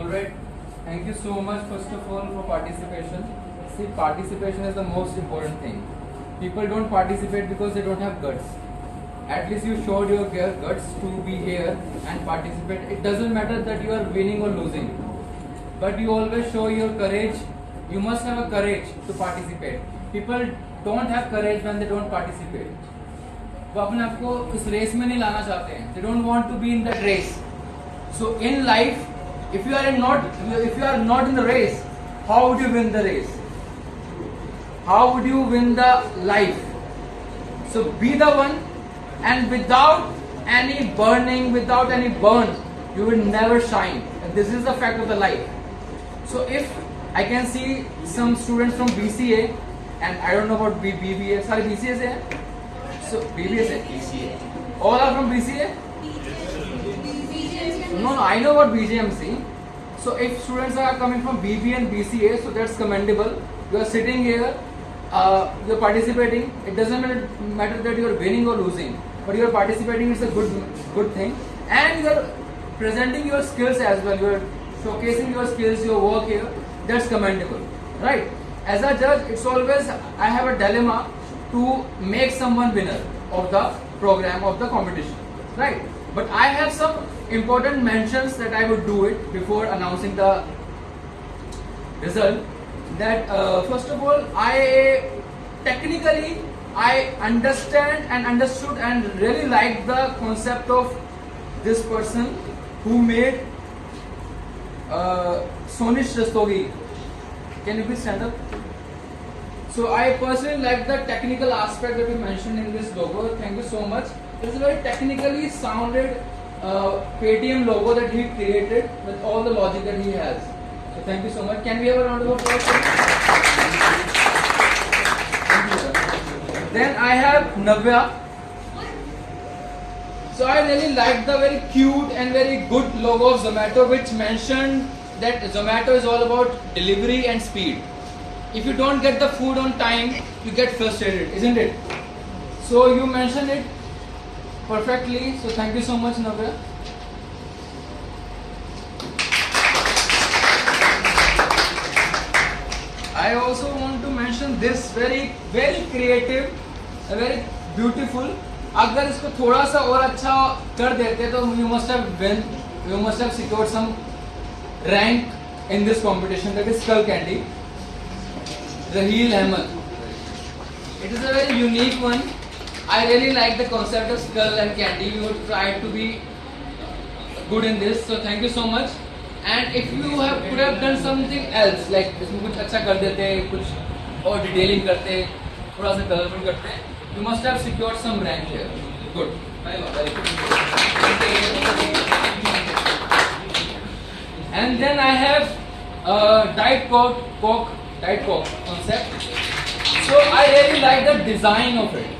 Alright, thank you so much first of all for participation. See, participation is the most important thing. People don't participate because they don't have guts. At least you showed your guts to be here and participate. It doesn't matter that you are winning or losing, but you always show your courage. You must have a courage to participate. People don't have courage when they don't participate. वो अपने आप को इस race में नहीं लाना चाहते हैं. They don't want to be in that race. So in life, if you are not in the race, how would you win the race? How would you win the life? So be the one, and without any burning, without any burn, you will never shine. And this is the fact of the life. So if I can see some students from BCA, and I don't know about BBA, sorry, BCA se hai? So BBA se? BCA. All are from BCA? No, I know about BJMC. So if students are coming from BB and BCA, so that's commendable. You are sitting here, you are participating. It doesn't matter that you are winning or losing, but you are participating. It's a good thing, and you are presenting your skills as well. You are showcasing your skills, your work here. That's commendable, right? As a judge, it's always I have a dilemma to make someone winner of the program, of the competition, right? But I have some important mentions that I would do it before announcing the result. That first of all, I technically I understand and understood and really liked the concept of this person who made Sonish Rastogi. Can you please stand up? So I personally like the technical aspect that you mentioned in this logo. Thank you so much. It's a very technically sounded Paytm logo that he created with all the logic that he has. So thank you so much. Can we have a round of applause? Then I have Navya. So I really like the very cute and very good logo of Zomato, which mentioned that Zomato is all about delivery and speed. If you don't get the food on time, you get frustrated, isn't it? So you mentioned it perfectly. So thank you so much, Navya. I also want to mention this very creative, very beautiful. अगर इसको थोड़ा सा और अच्छा कर देते तो you must have secured some rank in this competition. That is Skull Candy. Raheel Ahmed. It is a very unique one. I really like the concept of Skull and Candy. You would try to be good in this. So thank you so much. And if you could have done something else, like इसमें कुछ अच्छा कर देते, कुछ और detailing करते, थोड़ा सा colorful करते, you must have secured some rank here. Good. Very good. And then I have Diet Coke concept. So I really like the design of it.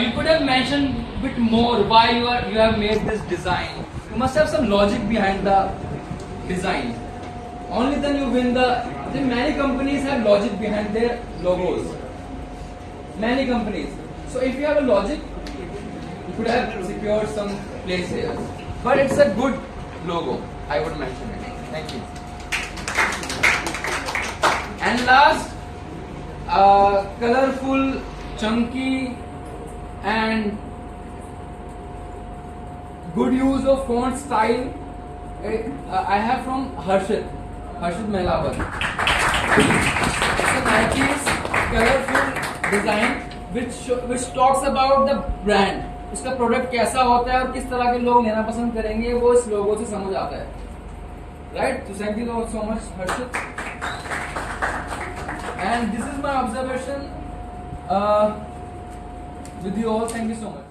You could have mentioned a bit more why you have made this design. You must have some logic behind the design. Only then you win many companies have logic behind their logos. Many companies. So if you have a logic, you could have secured some place here. But it's a good logo, I would mention it. Thank you. And last, colorful, chunky, and good use of font style. I have from Harshit Mehlabar. It's a Nike's colorful design which talks about the brand. उसका product कैसा होता है और किस तरह के लोग लेना पसंद करेंगे, वो इस लोगो से समझ आता है. Right? So thank you so much, Harshit. And this is my observation with you all. Thank you so much.